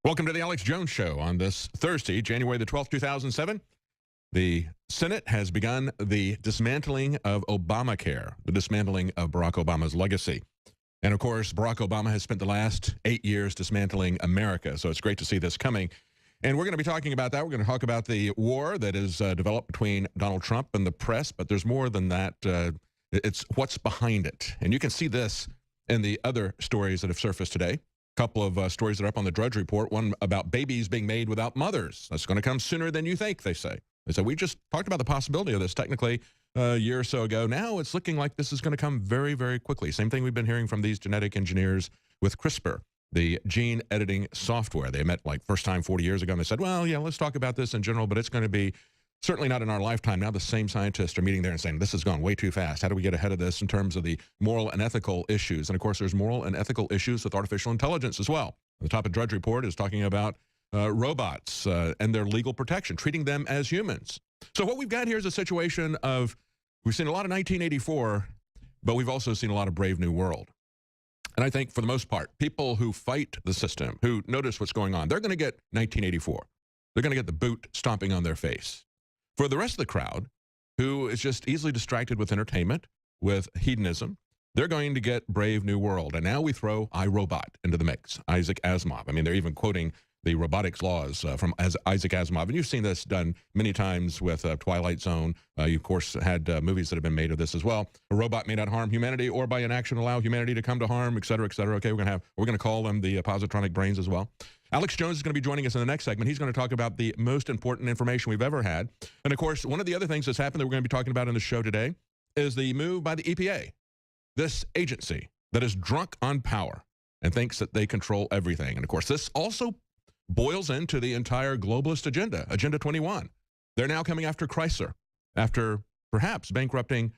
Welcome to the Alex Jones Show on this Thursday, January the 12th, 2007. The Senate has begun the dismantling of Obamacare, the dismantling of Barack Obama's legacy. And of course, Barack Obama has spent the last 8 years dismantling America, so it's great to see this coming. And we're going to be talking about that. We're going to talk about the war that is developed between Donald Trump and the press, but there's more than that. It's what's behind it. And you can see this in the other stories that have surfaced today. Couple of stories that are up on the Drudge Report. One about babies being made without mothers. That's going to come sooner than you think, they say. They said, we just talked about the possibility of this technically a year or so ago. Now it's looking like this is going to come very, very quickly. Same thing we've been hearing from these genetic engineers with CRISPR, the gene editing software. They met like first time 40 years ago, and they said, well, yeah, let's talk about this in general, but it's going to be certainly not in our lifetime. Now the same scientists are meeting there and saying, this has gone way too fast. How do we get ahead of this in terms of the moral and ethical issues? And of course, there's moral and ethical issues with artificial intelligence as well. The top of Drudge Report is talking about robots and their legal protection, treating them as humans. So what we've got here is a situation of, we've seen a lot of 1984, but we've also seen a lot of Brave New World. And I think for the most part, people who fight the system, who notice what's going on, they're going to get 1984. They're going to get the boot stomping on their face. For the rest of the crowd, who is just easily distracted with entertainment, with hedonism, they're going to get Brave New World. And now we throw iRobot into the mix, Isaac Asimov. I mean, they're even quoting the robotics laws from Isaac Asimov. And you've seen this done many times with Twilight Zone. You, of course, had movies that have been made of this as well. A robot may not harm humanity or by inaction allow humanity to come to harm, et cetera, et cetera. Okay, we're going to call them the positronic brains as well. Alex Jones is going to be joining us in the next segment. He's going to talk about the most important information we've ever had. And, of course, one of the other things that's happened that we're going to be talking about in the show today is the move by the EPA, this agency that is drunk on power and thinks that they control everything. And, of course, this also boils into the entire globalist agenda, Agenda 21. They're now coming after Chrysler, after perhaps bankrupting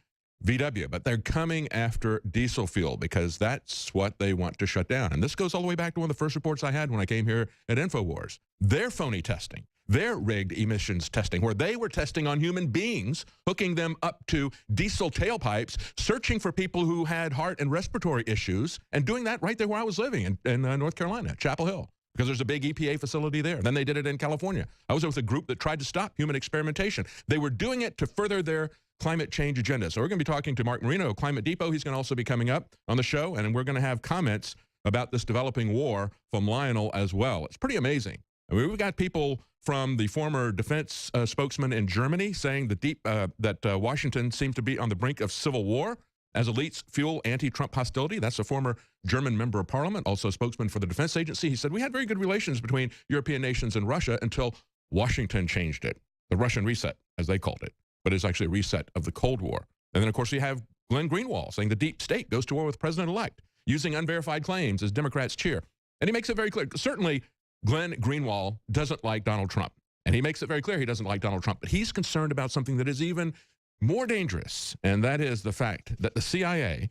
VW, but they're coming after diesel fuel because that's what they want to shut down. And this goes all the way back to one of the first reports I had when I came here at InfoWars. Their phony testing, their rigged emissions testing, where they were testing on human beings, hooking them up to diesel tailpipes, searching for people who had heart and respiratory issues, and doing that right there where I was living in North Carolina, Chapel Hill, because there's a big EPA facility there. Then they did it in California. I was with a group that tried to stop human experimentation. They were doing it to further their climate change agenda. So we're going to be talking to Mark Marino of Climate Depot. He's going to also be coming up on the show, and we're going to have comments about this developing war from Lionel as well. It's pretty amazing. I mean, we've got people from the former defense spokesman in Germany saying that Washington seems to be on the brink of civil war as elites fuel anti-Trump hostility. That's a former German member of parliament, also a spokesman for the defense agency. He said, we had very good relations between European nations and Russia until Washington changed it. The Russian reset, as they called it. But it's actually a reset of the Cold War. And then, of course, we have Glenn Greenwald saying the deep state goes to war with President-elect, using unverified claims as Democrats cheer. And he makes it very clear. Certainly, Glenn Greenwald doesn't like Donald Trump. And he makes it very clear he doesn't like Donald Trump. But he's concerned about something that is even more dangerous, and that is the fact that the CIA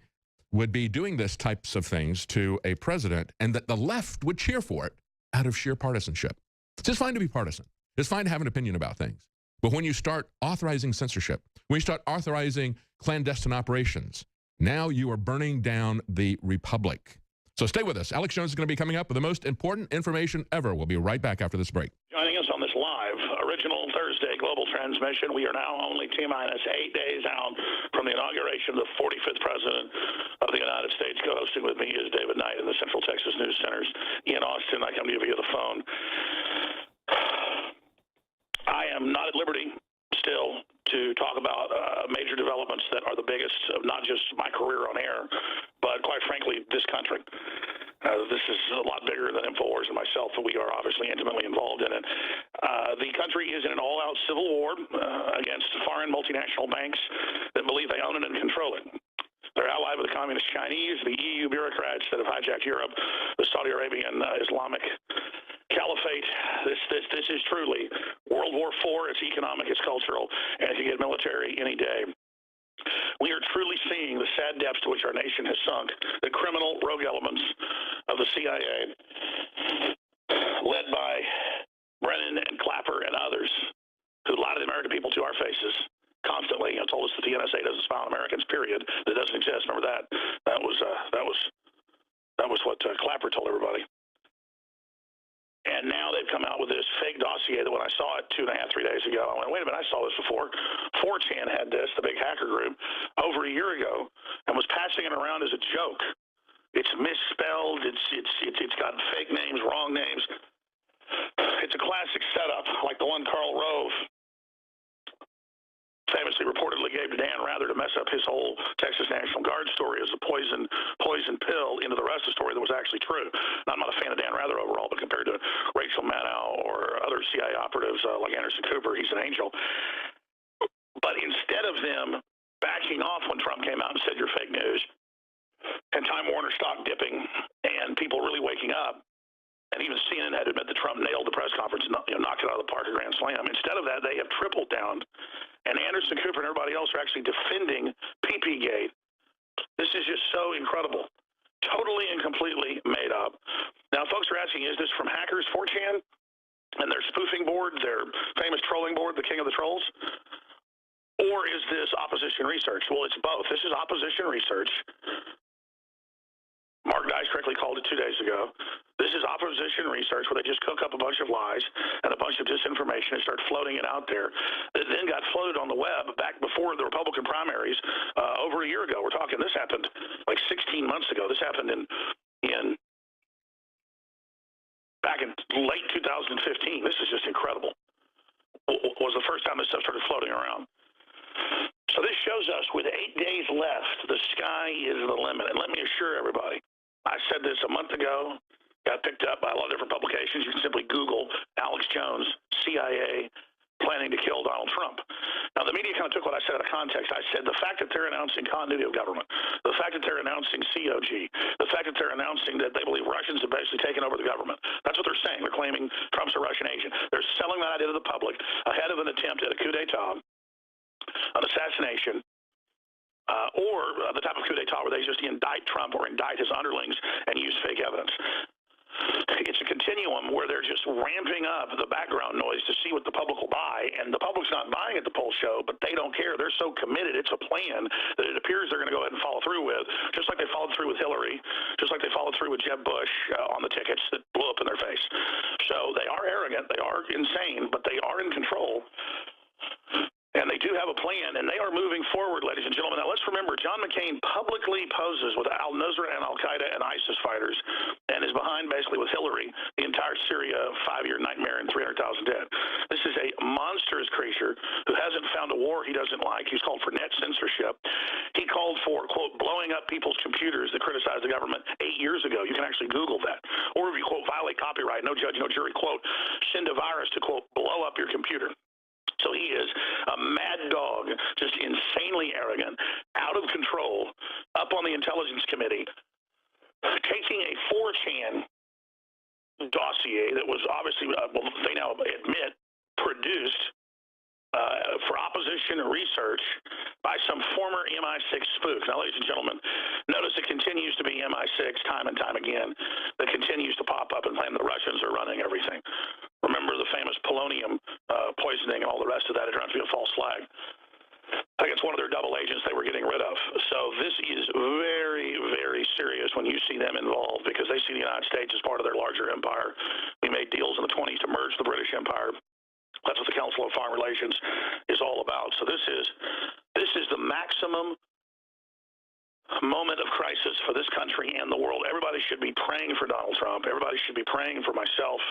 would be doing this types of things to a president and that the left would cheer for it out of sheer partisanship. It's just fine to be partisan. It's fine to have an opinion about things. But when you start authorizing censorship, when you start authorizing clandestine operations, now you are burning down the republic. So stay with us. Alex Jones is going to be coming up with the most important information ever. We'll be right back after this break. Joining us on this live, original Thursday global transmission, we are now only T-minus 8 days out from the inauguration of the 45th President of the United States. Co-hosting with me is David Knight in the Central Texas News Center's Ian Austin. I come to you via the phone. I am not at liberty still to talk about major developments that are the biggest of not just my career on air, but quite frankly, this country. This is a lot bigger than InfoWars and myself, but we are obviously intimately involved in it. The country is in an all-out civil war against foreign multinational banks that believe they own it and control it. They're allied with the communist Chinese, the EU bureaucrats that have hijacked Europe, the Saudi Arabian Islamic Caliphate. This is truly World War IV. It's economic, it's cultural, and it can get military any day. We are truly seeing the sad depths to which our nation has sunk. The criminal rogue elements of the CIA, led by Brennan and Clapper and others, who lied to the American people to our faces constantly, told us that the NSA doesn't spy on Americans, period. That doesn't exist. Remember that? That was what Clapper told everybody. And now they've come out with this fake dossier that when I saw it 2.5, 3 days ago, I went, wait a minute, I saw this before. 4chan had this, the big hacker group, over a year ago, and was passing it around as a joke. It's misspelled. It's got fake names, wrong names. It's a classic setup, like the one Karl Rove famously reportedly gave to Dan Rather to mess up his whole Texas National Guard story as a poison pill into the rest of the story that was actually true. Now, I'm not a fan of Dan Rather overall, but compared to Rachel Maddow or other CIA operatives like Anderson Cooper, he's an angel. But instead of them backing off when Trump came out and said you're fake news, and Time Warner stock dipping, and people really waking up, and even CNN had to admit that Trump nailed the press conference and knocked it out of the park, a grand slam. Instead of that, they have tripled down, and Anderson Cooper and everybody else are actually defending PP-Gate. This is just so incredible. Totally and completely made up. Now, folks are asking, is this from hackers, 4chan, and their spoofing board, their famous trolling board, the king of the trolls? Or is this opposition research? Well, it's both. This is opposition research. Mark Dice correctly called it 2 days ago. This is opposition research where they just cook up a bunch of lies and a bunch of disinformation and start floating it out there. It then got floated on the web back before the Republican primaries over a year ago. We're talking, this happened like 16 months ago. This happened back in late 2015. This is just incredible. Was the first time this stuff started floating around. So this shows us with 8 days left, the sky is the limit. And let me assure everybody, I said this a month ago, got picked up by a lot of different publications. You can simply Google Alex Jones, CIA, planning to kill Donald Trump. Now, the media kind of took what I said out of context. I said the fact that they're announcing continuity of government, the fact that they're announcing COG, the fact that they're announcing that they believe Russians have basically taken over the government. That's what they're saying. They're claiming Trump's a Russian agent. They're selling that idea to the public ahead of an attempt at a coup d'etat, an assassination, or the type of coup d'etat where they just indict Trump or indict his underlings and use fake evidence. It's a continuum where they're just ramping up the background noise to see what the public will buy, and the public's not buying at the poll show, but they don't care. They're so committed. It's a plan that it appears they're going to go ahead and follow through with, just like they followed through with Hillary, just like they followed through with Jeb Bush on the tickets that blew up in their face. So they are arrogant. They are insane, but they are in control. And they do have a plan, and they are moving forward, ladies and gentlemen. Now, let's remember, John McCain publicly poses with al-Nusra and al-Qaeda and ISIS fighters and is behind, basically, with Hillary, the entire Syria 5-year nightmare and 300,000 dead. This is a monstrous creature who hasn't found a war he doesn't like. He's called for net censorship. He called for, quote, blowing up people's computers that criticize the government 8 years ago. You can actually Google that. Or if you, quote, violate copyright, no judge, no jury, quote, send a virus to, quote, blow up your computer. So he is a mad dog, just insanely arrogant, out of control, up on the Intelligence Committee, taking a 4chan dossier that was obviously, they now admit, produced for opposition research by some former MI6 spook. Now, ladies and gentlemen, notice it continues to be MI6 time and time again that continues to pop up and claim the Russians are running everything. Remember the famous polonium poisoning and all the rest of that? It turned out to be a false flag. I think it's one of their double agents they were getting rid of. So this is very, very serious when you see them involved, because they see the United States as part of their larger empire. We made deals in the 1920s to merge the British Empire. That's what the Council of Foreign Relations is all about. So this is the maximum moment of crisis for this country and the world. Everybody should be praying for Donald Trump. Everybody should be praying for myself.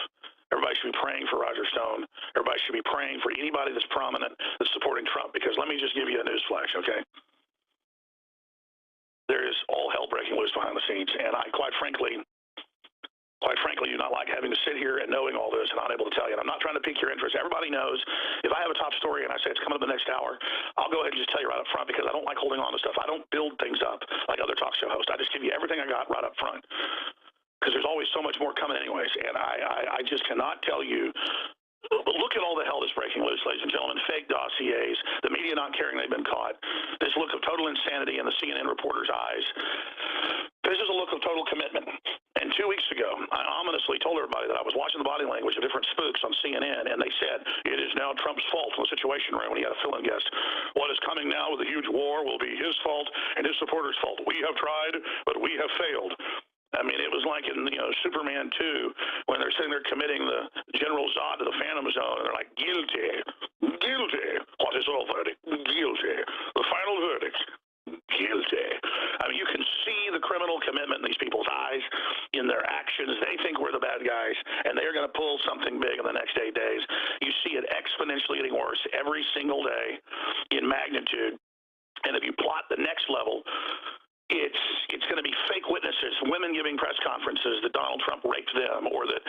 Everybody should be praying for Roger Stone. Everybody should be praying for anybody that's prominent that's supporting Trump. Because let me just give you a news flash, okay? There is all hell breaking loose behind the scenes, and I quite frankly, do not like having to sit here and knowing all this and not able to tell you. And I'm not trying to pique your interest. Everybody knows if I have a top story and I say it's coming up the next hour, I'll go ahead and just tell you right up front, because I don't like holding on to stuff. I don't build things up like other talk show hosts. I just give you everything I got right up front, because there's always so much more coming anyways. And I just cannot tell you. Look at all the hell that's breaking loose, ladies and gentlemen. Fake dossiers, the media not caring they've been caught, this look of total insanity in the CNN reporters' eyes. This is a look of total commitment. And 2 weeks ago, I ominously told everybody that I was watching the body language of different spooks on CNN, and they said, it is now Trump's fault in the Situation Room when he had a fill-in guest. What is coming now with a huge war will be his fault and his supporters' fault. We have tried, but we have failed. I mean, it was like in Superman 2 when they're sitting there committing the General Zod to the Phantom Zone, and they're like, guilty, guilty. What is all verdict? Guilty. The final verdict. Guilty. I mean, you can see the criminal commitment in these people's eyes, in their actions. They think we're the bad guys, and they're going to pull something big in the next 8 days. You see it exponentially getting worse every single day in magnitude. And if you plot the next level, it's going to be fake witnesses, women giving press conferences that Donald Trump raped them, or that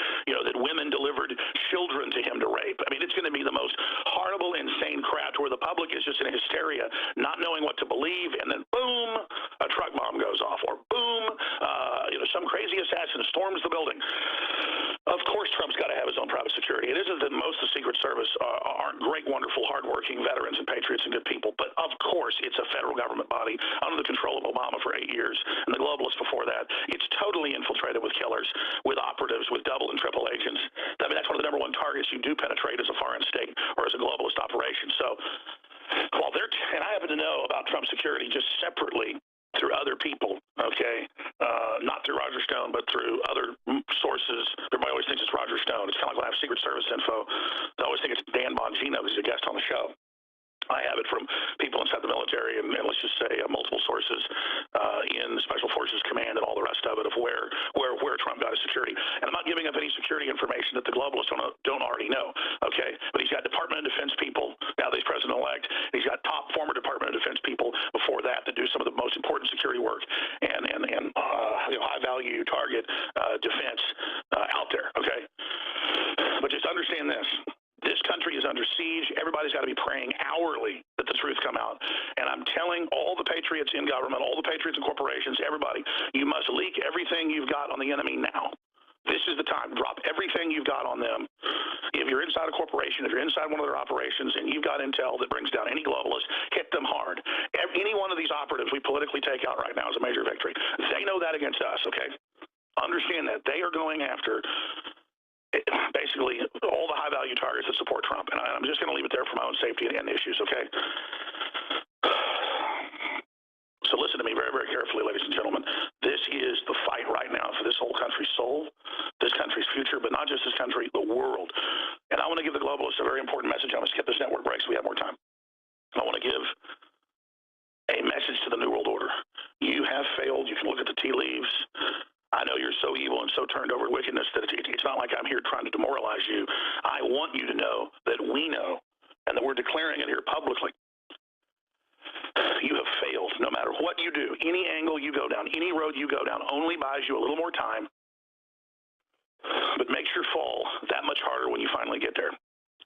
that women delivered children to him to rape. I mean, it's going to be the most horrible, insane crap where the public is just in hysteria, not knowing what to believe, and then boom, a truck bomb goes off, or boom, some crazy assassin storms the building. Of course, Trump's got to have his own private security. It isn't that most of the Secret Service aren't great, wonderful, hardworking veterans and patriots and good people, but of course, it's a federal government body under the control of Obama for 8 years, and the globalists before that. It's totally infiltrated with killers, with operatives, with double and triple agents. I mean, that's one of the number one targets you do penetrate as a foreign state or as a globalist operation. So, while and I happen to know about Trump's security just separately through other people, okay, not through Roger Stone, but through other sources. Everybody always thinks it's Roger Stone. It's kind of like when I have Secret Service info. They always think it's Dan Bongino, who's a guest on the show. I have it from people inside the military, and let's just say multiple sources in the Special Forces Command and all the rest of it, of where Trump got his security. And I'm not giving up any security information that the globalists don't already know, okay? But he's got Department of Defense people, now that he's president-elect. He's got top former Department of Defense people before that do some of the most important security work and high-value target defense out there, okay? But just understand this. This country is under siege. Everybody's got to be praying hourly that the truth come out. And I'm telling all the patriots in government, all the patriots in corporations, everybody, you must leak everything you've got on the enemy now. This is the time. Drop everything you've got on them. If you're inside a corporation, if you're inside one of their operations, and you've got intel that brings down any globalist, hit them hard. Any one of these operatives we politically take out right now is a major victory. They know that against us, okay? Understand that. They are going after basically all the high-value targets that support Trump. And I'm just going to leave it there for my own safety and issues, okay? So listen to me very, very carefully, ladies and gentlemen. This is the fight right now for this whole country's soul, this country's future, but not just this country, the world. And I want to give the globalists a very important message. I'm going to skip this network break so we have more time. I want to give a message to the New World Order. You have failed. You can look at the tea leaves. I know you're so evil and so turned over to wickedness that it's not like I'm here trying to demoralize you. I want you to know that we know, and that we're declaring it here publicly. You have failed. No matter what you do, any angle you go down, any road you go down, only buys you a little more time, but makes your fall that much harder when you finally get there.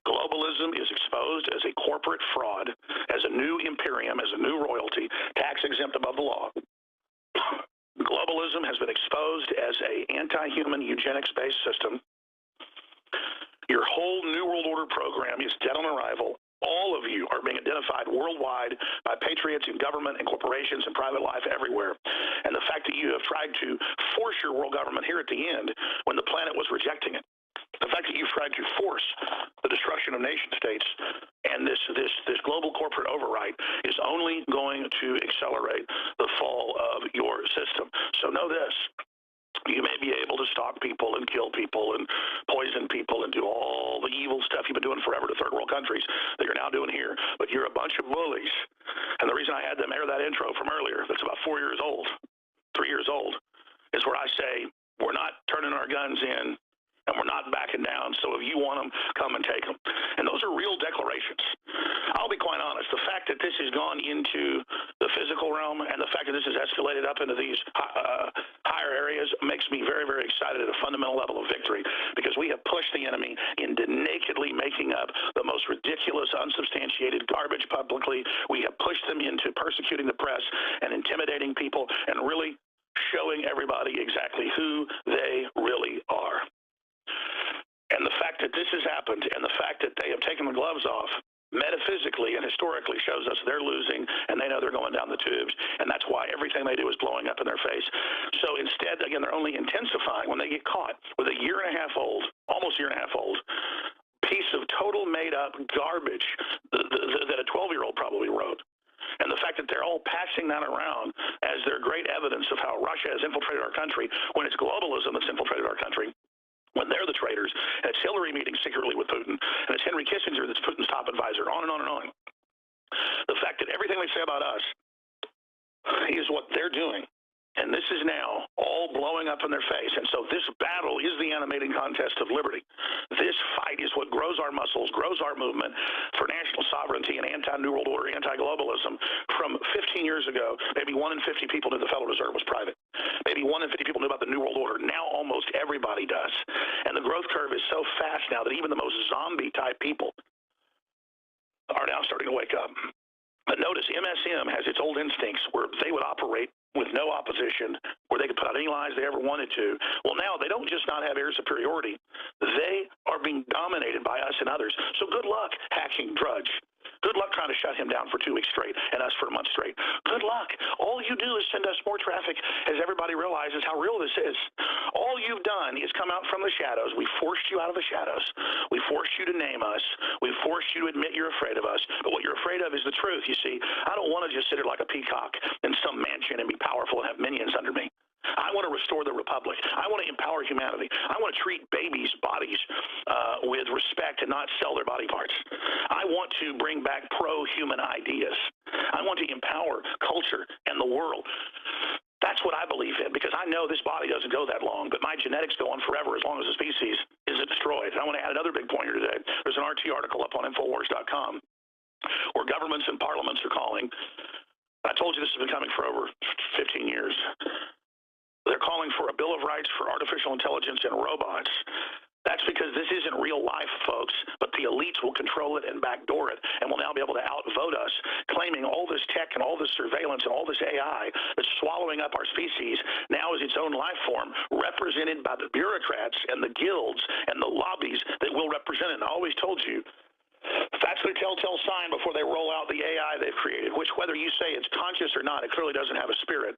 Globalism is exposed as a corporate fraud, as a new imperium, as a new royalty, tax exempt above the law. Globalism has been exposed as an anti-human eugenics-based system. Your whole New World Order program is dead on arrival. All of you are being identified worldwide by patriots in government and corporations and private life everywhere. And the fact that you have tried to force your world government here at the end when the planet was rejecting it, the fact that you've tried to force the destruction of nation states and this global corporate override is only going to accelerate the fall of your system. So know this. You may be able to stalk people and kill people and poison people and do all the evil stuff you've been doing forever to third world countries that you're now doing here, but you're a bunch of bullies. And the reason I had them air that intro from earlier, that's about 4 years old, 3 years old, is where I say, we're not turning our guns in and we're not backing down, so if you want them, come and take them. And those are real declarations. I'll be quite honest, the fact that this has gone into the physical realm and the fact that this has escalated up into these higher areas makes me very, very excited at a fundamental level of victory, because we have pushed the enemy into nakedly making up the most ridiculous, unsubstantiated garbage publicly. We have pushed them into persecuting the press and intimidating people and really showing everybody exactly who they really are. And the fact that this has happened and the fact that they have taken the gloves off metaphysically and historically shows us they're losing and they know they're going down the tubes. And that's why everything they do is blowing up in their face. So instead, again, they're only intensifying when they get caught with a year-and-a-half-old, almost year-and-a-half-old piece of total made-up garbage that a 12-year-old probably wrote. And the fact that they're all passing that around as their great evidence of how Russia has infiltrated our country when it's globalism that's infiltrated our country, when they're the traitors, and it's Hillary meeting secretly with Putin, and it's Henry Kissinger that's Putin's top advisor, on and on and on. The fact that everything they say about us is what they're doing. And this is now all blowing up in their face. And so this battle is the animating contest of liberty. This fight is what grows our muscles, grows our movement for national sovereignty and anti-New World Order, anti-globalism. From 15 years ago, maybe 1 in 50 people knew the Federal Reserve was private. Maybe 1 in 50 people knew about the New World Order. Now almost everybody does. And the growth curve is so fast now that even the most zombie-type people are now starting to wake up. But notice MSM has its old instincts where they would operate with no opposition, where they could put out any lies they ever wanted to. Well, now they don't just not have air superiority. They are being dominated by us and others. So good luck hacking Drudge. Good luck trying to shut him down for 2 weeks straight and us for a month straight. Good luck. All you do is send us more traffic as everybody realizes how real this is. All you've done is come out from the shadows. We forced you out of the shadows. We forced you to name us. We forced you to admit you're afraid of us. But what you're afraid of is the truth, you see. I don't want to just sit here like a peacock in some mansion and be powerful and have minions under me. I want to restore the republic. I want to empower humanity. I want to treat babies' bodies with respect and not sell their body parts. I want to bring back pro-human ideas. I want to empower culture and the world. That's what I believe in, because I know this body doesn't go that long, but my genetics go on forever as long as the species isn't destroyed. And I want to add another big point here today. There's an RT article up on Infowars.com where governments and parliaments are calling. I told you this has been coming for over 15 years. They're calling for a Bill of Rights for artificial intelligence and robots. That's because this isn't real life, folks, but the elites will control it and backdoor it and will now be able to outvote us, claiming all this tech and all this surveillance and all this AI that's swallowing up our species now is its own life form, represented by the bureaucrats and the guilds and the lobbies that will represent it. And I always told you, that's their telltale sign before they roll out the AI they've created, which whether you say it's conscious or not, it clearly doesn't have a spirit.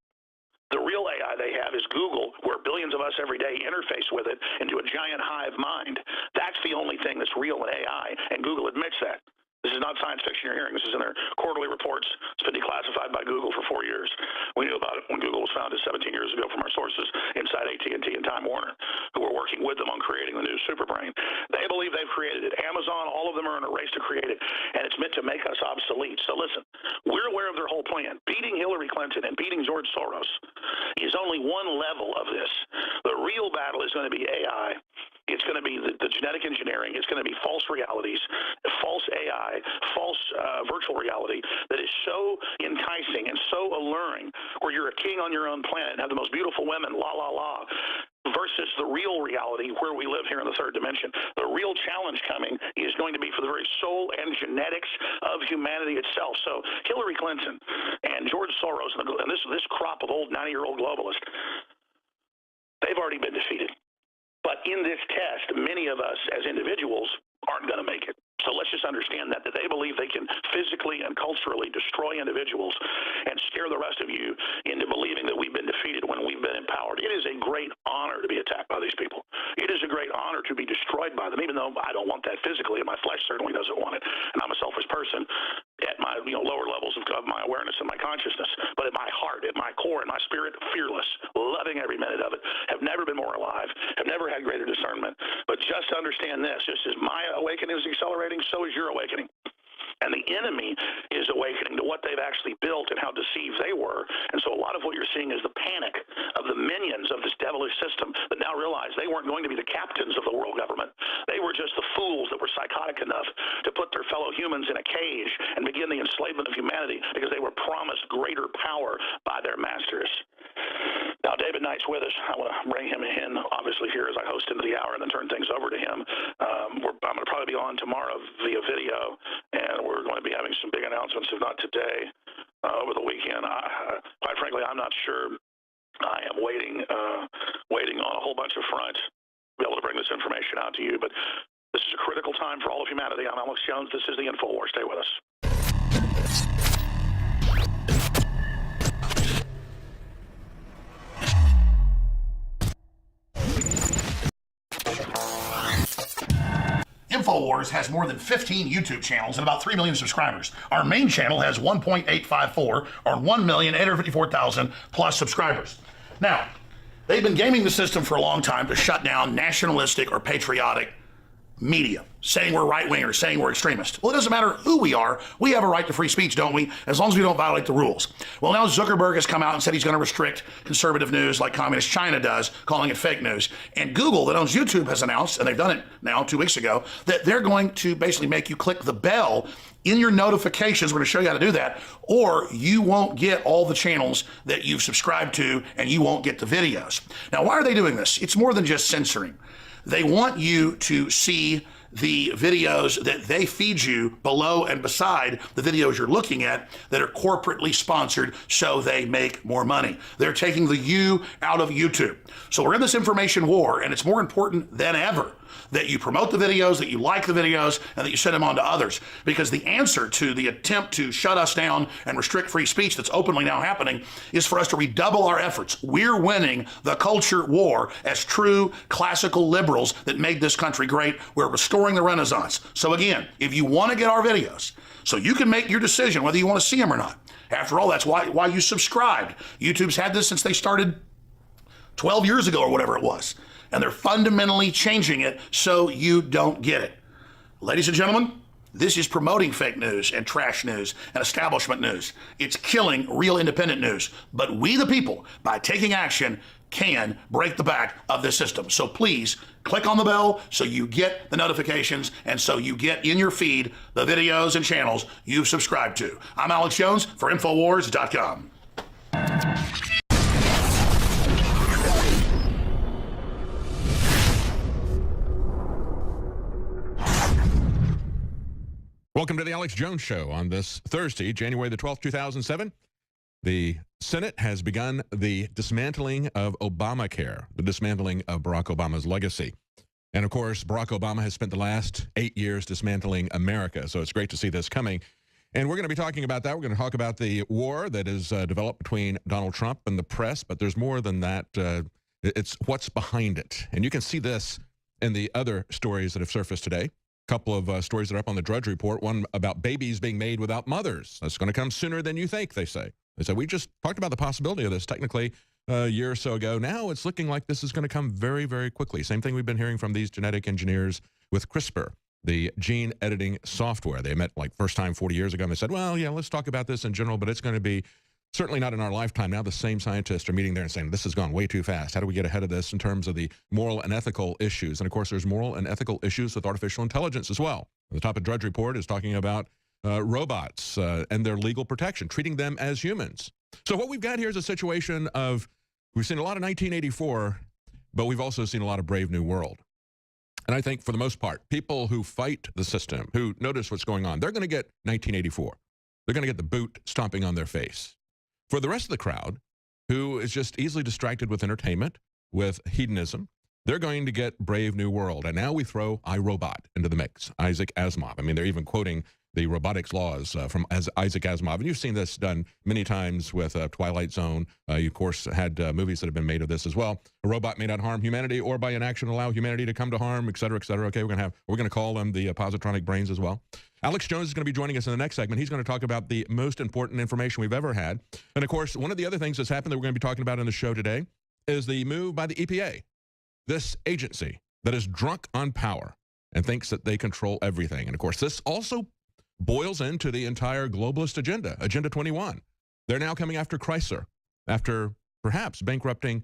The real AI they have is Google, where billions of us every day interface with it into a giant hive mind. That's the only thing that's real in AI, and Google admits that. This is not science fiction you're hearing. This is in their quarterly reports. It's been declassified by Google for 4 years. We knew about it when Google was founded 17 years ago from our sources inside AT&T and Time Warner, who were working with them on creating the new superbrain. They believe they've created it. Amazon, all of them are in a race to create it, and it's meant to make us obsolete. So listen, we're aware of their whole plan. Beating Hillary Clinton and beating George Soros is only one level of this. The real battle is going to be AI. It's going to be the genetic engineering. It's going to be false realities, false AI, false virtual reality that is so enticing and so alluring, where you're a king on your own planet and have the most beautiful women, la, la, la, versus the real reality where we live here in the third dimension. The real challenge coming is going to be for the very soul and genetics of humanity itself. So Hillary Clinton and George Soros and this crop of old 90-year-old globalists, they've already been defeated. But in this test, many of us as individuals aren't going to make it. So let's just understand that they believe they can physically and culturally destroy individuals and scare the rest of you into believing that we've been defeated when we've been empowered. It is a great honor to be attacked by these people. It is a great honor to be destroyed by them, even though I don't want that physically, and my flesh certainly doesn't want it. And I'm a selfish person at my lower levels of my awareness and my consciousness. But at my heart, at my core, in my spirit, fearless, loving every minute of it, have never been more alive, have never had greater discernment. But just understand this, just as my awakening is accelerating, so is your awakening. And the enemy is awakening to what they've actually built and how deceived they were. And so a lot of what you're seeing is the panic of the minions of this devilish system that now realize they weren't going to be the captains of the world government. They were just the fools that were psychotic enough to put their fellow humans in a cage and begin the enslavement of humanity because they were promised greater power by their masters. Now, David Knight's with us. I want to bring him in, obviously, here as I host into the hour and then turn things over to him. I'm going to probably be on tomorrow via video, and we're going to be having some big announcements, if not today, over the weekend. Quite frankly, I'm not sure. I am waiting on a whole bunch of fronts to be able to bring this information out to you. But this is a critical time for all of humanity. I'm Alex Jones. This is the InfoWars. Stay with us. InfoWars has more than 15 YouTube channels and about 3 million subscribers. Our main channel has 1.854 or 1,854,000 plus subscribers. Now, they've been gaming the system for a long time to shut down nationalistic or patriotic media, saying we're right-wingers, saying we're extremists. Well, it doesn't matter who we are. We have a right to free speech, don't we? As long as we don't violate the rules. Well, now Zuckerberg has come out and said he's going to restrict conservative news like Communist China does, calling it fake news. And Google, that owns YouTube, has announced, and they've done it now 2 weeks ago, that they're going to basically make you click the bell in your notifications. We're going to show you how to do that, or you won't get all the channels that you've subscribed to, and you won't get the videos. Now, why are they doing this? It's more than just censoring. They want you to see the videos that they feed you below and beside the videos you're looking at that are corporately sponsored so they make more money. They're taking the you out of YouTube. So we're in this information war, and it's more important than ever that you promote the videos, that you like the videos, and that you send them on to others. Because the answer to the attempt to shut us down and restrict free speech that's openly now happening is for us to redouble our efforts. We're winning the culture war as true classical liberals that made this country great. We're restoring the Renaissance. So again, if you want to get our videos, so you can make your decision whether you want to see them or not. After all, that's why you subscribed. YouTube's had this since they started 12 years ago or whatever it was. And they're fundamentally changing it so you don't get it. Ladies and gentlemen, this is promoting fake news and trash news and establishment news. It's killing real independent news. But we, the people, by taking action, can break the back of this system. So please click on the bell so you get the notifications and so you get in your feed the videos and channels you've subscribed to. I'm Alex Jones for Infowars.com. Welcome to the Alex Jones Show on this Thursday, January the 12th, 2007. The Senate has begun the dismantling of Obamacare, the dismantling of Barack Obama's legacy. And of course, Barack Obama has spent the last 8 years dismantling America, so it's great to see this coming. And we're going to be talking about that. We're going to talk about the war that is developed between Donald Trump and the press, but there's more than that. It's what's behind it. And you can see this in the other stories that have surfaced today. Couple of stories that are up on the Drudge Report. One about babies being made without mothers. That's going to come sooner than you think, they say. They said, we just talked about the possibility of this technically a year or so ago. Now it's looking like this is going to come very, very quickly. Same thing we've been hearing from these genetic engineers with CRISPR, the gene editing software. They met like first time 40 years ago, and they said, well, yeah, let's talk about this in general, but it's going to be certainly not in our lifetime. Now the same scientists are meeting there and saying, this has gone way too fast. How do we get ahead of this in terms of the moral and ethical issues? And of course, there's moral and ethical issues with artificial intelligence as well. The top of Drudge Report is talking about robots and their legal protection, treating them as humans. So what we've got here is a situation of, we've seen a lot of 1984, but we've also seen a lot of Brave New World. And I think for the most part, people who fight the system, who notice what's going on, they're going to get 1984. They're going to get the boot stomping on their face. For the rest of the crowd, who is just easily distracted with entertainment, with hedonism, they're going to get Brave New World. And now we throw iRobot into the mix, Isaac Asimov. I mean, they're even quoting the robotics laws from Isaac Asimov. And you've seen this done many times with Twilight Zone. You, of course, had movies that have been made of this as well. A robot may not harm humanity or by inaction allow humanity to come to harm, et cetera, et cetera. Okay, we're going to call them the positronic brains as well. Alex Jones is going to be joining us in the next segment. He's going to talk about the most important information we've ever had. And, of course, one of the other things that's happened that we're going to be talking about in the show today is the move by the EPA, this agency that is drunk on power and thinks that they control everything. And, of course, this also boils into the entire globalist agenda, Agenda 21. They're now coming after Chrysler, after perhaps bankrupting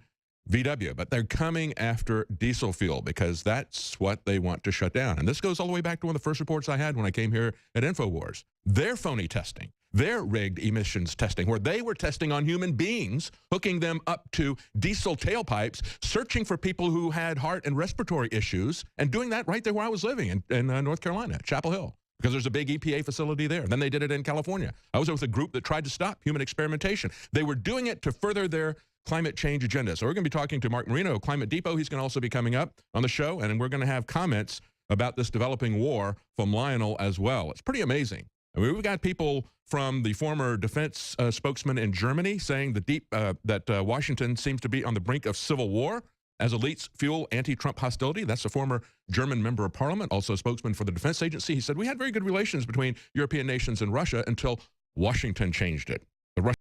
VW, but they're coming after diesel fuel because that's what they want to shut down. And this goes all the way back to one of the first reports I had when I came here at InfoWars. Their phony testing, their rigged emissions testing, where they were testing on human beings, hooking them up to diesel tailpipes, searching for people who had heart and respiratory issues, and doing that right there where I was living in North Carolina, Chapel Hill, because there's a big EPA facility there. Then they did it in California. I was with a group that tried to stop human experimentation. They were doing it to further their climate change agenda. So we're going to be talking to Mark Marino of Climate Depot. He's going to also be coming up on the show, and we're going to have comments about this developing war from Lionel as well. It's pretty amazing. I mean, we've got people from the former defense spokesman in Germany saying that Washington seems to be on the brink of civil war. as elites fuel anti-Trump hostility. That's a former German member of parliament, also a spokesman for the defense agency. He said, we had very good relations between European nations and Russia until Washington changed it.